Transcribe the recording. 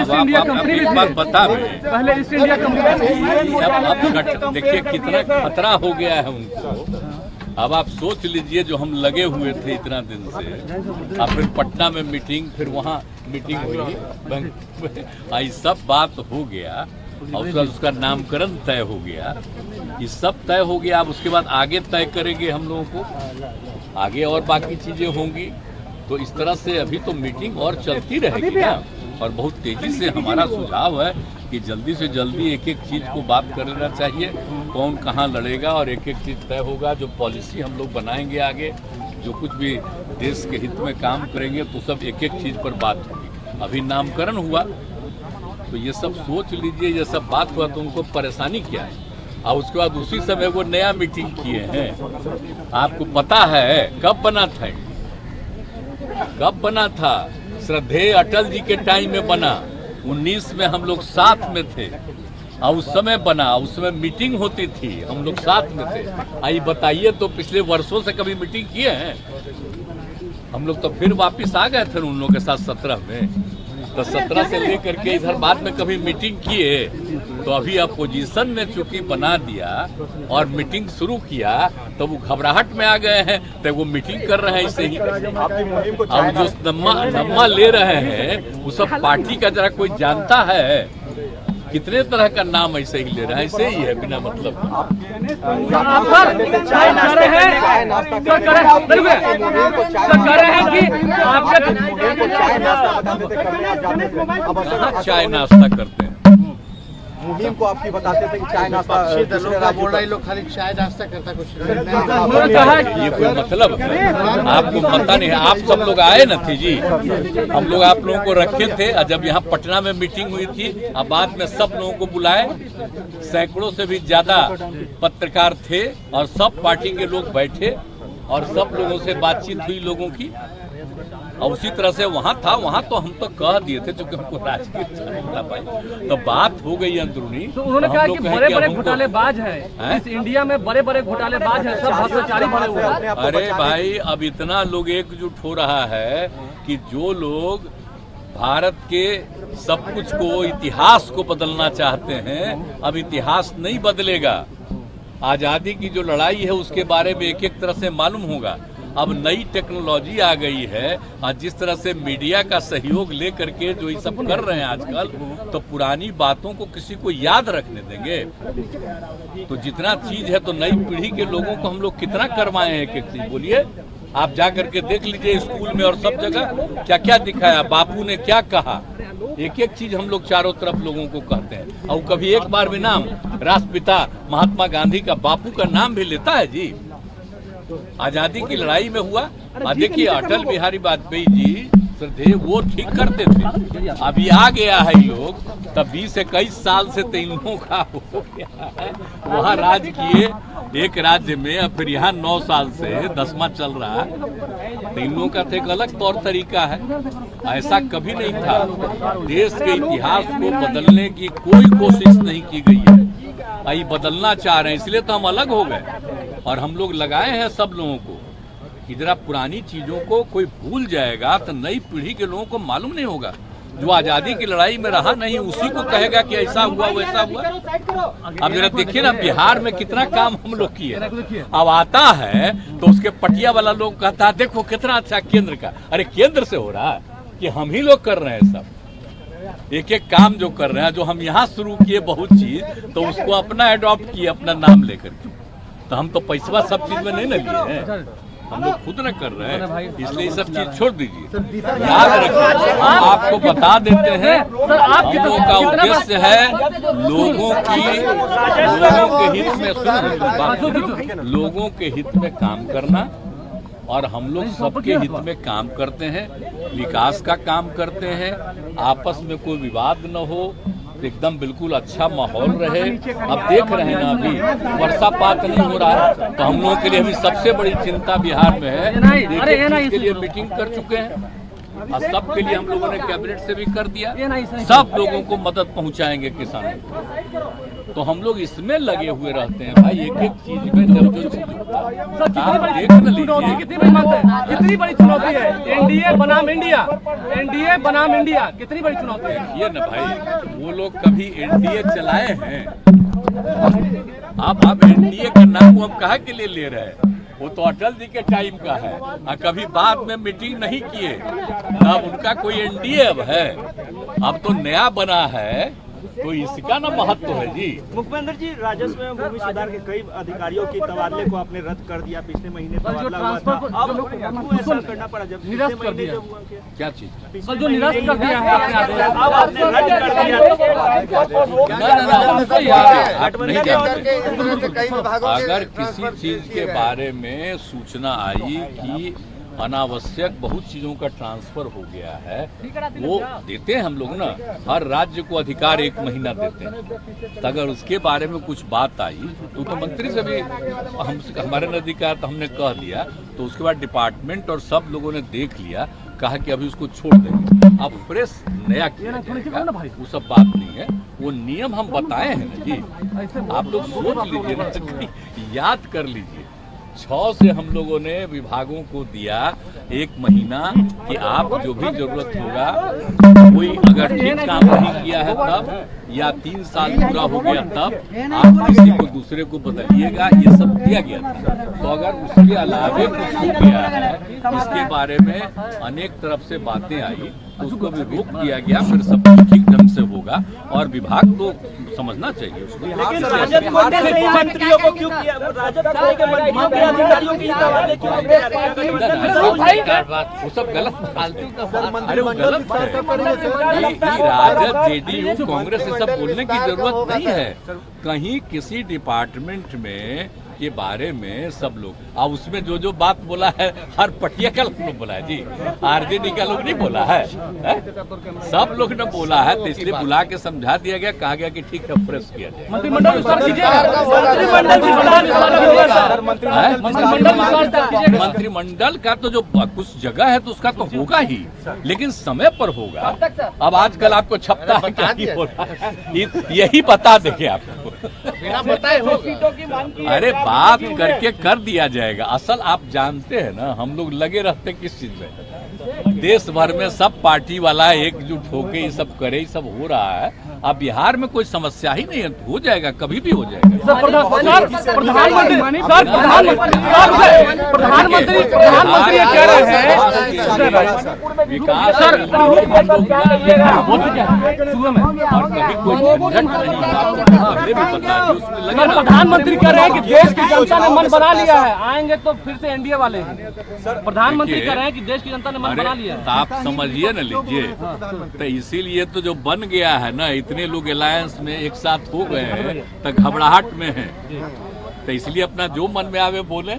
East India company एक बात बता रहे पहले ईस्ट इंडिया कंपनी देखिए कितना खतरा हो गया है उनको। अब आप सोच लीजिए, जो हम लगे हुए थे इतना दिन से, अब फिर पटना में मीटिंग, फिर वहाँ मीटिंग हुई, आई सब बात हो गया और उसका नामकरण तय हो गया, ये सब तय हो गया। अब उसके बाद आगे तय करेंगे हम लोगों को, आगे और बाकी चीजें होंगी। तो इस तरह से अभी तो मीटिंग और चलती रहेगी ना, और बहुत तेजी से हमारा सुझाव है कि जल्दी से जल्दी एक एक चीज को बात कर लेना चाहिए, कौन कहाँ लड़ेगा और एक एक चीज तय होगा। जो पॉलिसी हम लोग बनाएंगे आगे, जो कुछ भी देश के हित में काम करेंगे, तो सब एक एक चीज पर बात होगी। अभी नामकरण हुआ तो ये सब सोच लीजिए, ये सब बात हुआ तो उनको परेशानी क्या है। और उसके बाद उसी समय वो नया मीटिंग किए हैं। आपको पता है कब बना था, कब बना था? श्रद्धेय अटल जी के टाइम में बना, 19 में हम लोग साथ में थे और उस समय बना, उस समय मीटिंग होती थी, हम लोग साथ में थे। आई बताइए तो पिछले वर्षों से कभी मीटिंग किए हैं हम लोग? तो फिर वापस आ गए थे उन लोगों के साथ 17 में, तो 17 से लेकर के इधर बाद में कभी मीटिंग किए। तो अभी अपोजिशन में चूंकि बना दिया और मीटिंग शुरू किया, तो वो घबराहट में आ गए हैं, तो वो मीटिंग कर रहे हैं ऐसे ही। अब जो नम्मा ले रहे हैं वो सब पार्टी का जरा कोई जानता है? कितने तरह का नाम ऐसे ही ले रहा है, ऐसे ही है बिना मतलब। चाय नाश्ता करते हैं, मुहिम को आपकी बताते थे कि चाय नाश्ता बोल रहे लोग खाली चाय नाश्ता करता कुछ ये कोई मतलब आपको पता नहीं है? आप सब लोग आए न थे जी, हम लोग आप लोगों को रखे थे। जब यहाँ पटना में मीटिंग हुई थी, अब बाद में सब लोगों को बुलाए, सैकड़ों से भी ज्यादा पत्रकार थे और सब पार्टी के लोग बैठे और सब लोगों से बातचीत हुई लोगों की। और उसी तरह से वहाँ था, वहाँ तो हम तो कह दिए थे, चूंकि हमको राजकीय पाई तो बात हो गई अंदरूनी। तो उन्होंने कहा कि बड़े बड़े घोटालेबाज हैं इस इंडिया में, बड़े बड़े घोटालेबाज हैं, सब भ्रष्टाचारी भरे हुए हैं। अरे भाई, अब इतना लोग एकजुट हो रहा है कि जो लोग भारत के सब कुछ को, इतिहास को बदलना चाहते हैं, अब इतिहास नहीं बदलेगा। आजादी की जो लड़ाई है उसके बारे में एक एक तरह से मालूम होगा। अब नई टेक्नोलॉजी आ गई है और जिस तरह से मीडिया का सहयोग लेकर के जो ये सब कर रहे हैं आजकल, तो पुरानी बातों को किसी को याद रखने देंगे? तो जितना चीज है, तो नई पीढ़ी के लोगों को हम लोग कितना करवाए हैं एक एक चीज, बोलिए। आप जा करके देख लीजिए स्कूल में और सब जगह क्या क्या दिखाया, बापू ने क्या कहा, एक एक चीज हम लोग चारों तरफ लोगों को कहते हैं। और कभी एक बार भी नाम राष्ट्रपिता महात्मा गांधी का, बापू का नाम भी लेता है जी? आजादी की लड़ाई में हुआ। देखिए अटल बिहारी वाजपेयी जी श्रद्धेय, वो ठीक करते थे। अभी आ गया है लोग, तब 20-21 साल से तो इन लोगों का हो गया है, वहाँ राज किए एक राज्य में, अब फिर यहाँ 9 साल से 10वां चल रहा है। तो इन लोगों का तो एक अलग तौर तरीका है, ऐसा कभी नहीं था। देश के इतिहास को बदलने की कोई कोशिश नहीं की गई है, आई बदलना चाह रहे हैं, इसलिए तो हम अलग हो गए। और हम लोग लगाए हैं सब लोगों को कि जरा पुरानी चीजों को कोई भूल जाएगा तो नई पीढ़ी के लोगों को मालूम नहीं होगा। जो आजादी की लड़ाई में रहा नहीं, उसी को कहेगा कि ऐसा हुआ वैसा हुआ। अब जरा देखिए ना, बिहार में कितना काम हम लोग किए। अब आता है तो उसके पटिया वाला लोग कहता है देखो कितना अच्छा केंद्र का। अरे केंद्र से हो रहा है कि हम ही लोग कर रहे हैं सब, एक एक काम जो कर रहे हैं, जो हम यहाँ शुरू किए बहुत चीज, तो उसको अपना एडॉप्ट किए अपना नाम लेकर के। तो हम तो पैसा सब चीज में नहीं न लिए हैं, हम लोग खुद न कर रहे हैं, इसलिए सब चीज छोड़ दीजिए। याद रखिए, हम आपको बता देते हैं, हम लोगों का उद्देश्य है लोगों के हित में, लोगों के हित में काम करना, और हम लोग सबके हित में काम करते हैं, विकास का काम करते हैं, आपस में कोई विवाद न हो, एकदम बिल्कुल अच्छा माहौल रहे। अब देख रहे हैं ना, अभी वर्षापात नहीं हो रहा है, तो हम लोगों के लिए अभी सबसे बड़ी चिंता बिहार में है। इसके लिए मीटिंग कर चुके हैं, और सबके लिए हम लोगों ने कैबिनेट से भी कर दिया। ये नहीं सही। सब लोगों को मदद पहुंचाएंगे किसानों को। तो हम लोग इसमें लगे हुए रहते हैं भाई, एक एक चीज में जब जो चीज होता है सर, कितनी आप बड़ी देख न चुनौती, लीजिए। कितनी बड़ी बात है, कितनी बड़ी चुनौती है। एनडीए बनाम इंडिया, एनडीए बनाम इंडिया, कितनी बड़ी चुनौती है। ये ना भाई, वो लोग कभी एनडीए चलाए हैं? आप एनडीए का नाम हम कहा के लिए ले रहे हैं? वो तो अटल जी के टाइम का है, और कभी बाद में मीटिंग नहीं किए, तब उनका कोई एनडीए अब है। अब तो नया बना है, तो इसका ना महत्व है जी। मुखबिंदर जी, राजस्व एवं भूमि सुधार के कई अधिकारियों के तबादले को आपने रद्द कर दिया। पिछले महीने तबादला हुआ था, अब आपको ऐसा करना पड़ा जब पिछले महीने जब हुआ क्या चीज? सर, जो निरस्त कर दिया है आपने आदेश, अब आपने रद्द कर दिया। आप नहीं जानते। अगर किसी चीज के बारे में सूचना आई कि अनावश्यक बहुत चीजों का ट्रांसफर हो गया है, वो देते हैं हम लोग ना, हर राज्य को अधिकार 1 महीना देते हैं। तो अगर उसके बारे में कुछ बात आई तो मंत्री से भी हमारे नजदीक आया, तो हमने कह दिया। तो उसके बाद डिपार्टमेंट और सब लोगों ने देख लिया, कहा कि अभी उसको छोड़ देंगे, अब फ्रेश नया किया जाएगा। वो सब बात नहीं है, वो नियम हम बताए हैं ना जी। आप लोग सोच लीजिए ना, याद कर लीजिए। 6 से हम लोगों ने विभागों को दिया 1 महीना कि आप जो भी जरूरत होगा, कोई अगर ठीक काम नहीं किया है तब, या 3 साल पूरा हो गया तब आप किसी को दूसरे को बदलिएगा, ये सब दिया गया था। तो अगर उसके अलावे कुछ हो गया है, इसके बारे में अनेक तरफ से बातें आई, तो उसको भी रोक दिया गया। फिर सब कुछ ठीक ढंग से होगा, और विभाग तो समझना चाहिए उसको। लेकिन राजद कोटे से ही मंत्रियों को क्यों किया? राजद कोटे के मंत्रियों के अधिकारियों की तबादले क्यों किया जा रहा है? वो सब गलत फालतू का, अरे वो गलत है। राजद, जेडीयू, कांग्रेस ये सब बोलने की जरूरत नहीं है। कहीं किसी डिपार्टमेंट में के बारे में सब लोग, अब उसमें जो जो बात बोला है, हर पटिया का लोग बोला है जी, आरजेडी का लोग नहीं बोला है, सब लोग ने बोला है। तो इसलिए बुला के समझा दिया गया, कहा गया कि ठीक है, फ्रेश किया जाए। मंत्रिमंडल का तो जो कुछ जगह है तो उसका तो होगा ही, लेकिन समय पर होगा। अब आजकल आपको छपता है क्या ही बोला, यही बता देंगे आपको, बिना बताए होगा। अरे बात करके कर दिया जाएगा। असल आप जानते हैं ना, हम लोग लगे रहते किस चीज में, देश भर में सब पार्टी वाला एकजुट होके ये सब करे, ये सब हो रहा है। अब बिहार में कोई समस्या ही नहीं है, हो जाएगा, कभी भी हो जाएगा। प्रधानमंत्री ये कह रहे हैं विकास और कभी कोई झंझट नहीं होगा, हमें भी पता है, उसमें लगे रहो। प्रधानमंत्री कह रहे हैं कि देश की जनता ने मन बना लिया है, आएंगे तो फिर से एनडीए वाले हैं। प्रधानमंत्री कह रहे हैं कि देश की जनता ने मन बना लिया है। आप समझिए न लीजिए, तो इसीलिए तो जो बन गया है ना, इतने लोग अलायंस में एक साथ हो गए हैं, तो घबराहट में है, तो इसलिए अपना जो मन में आवे बोले।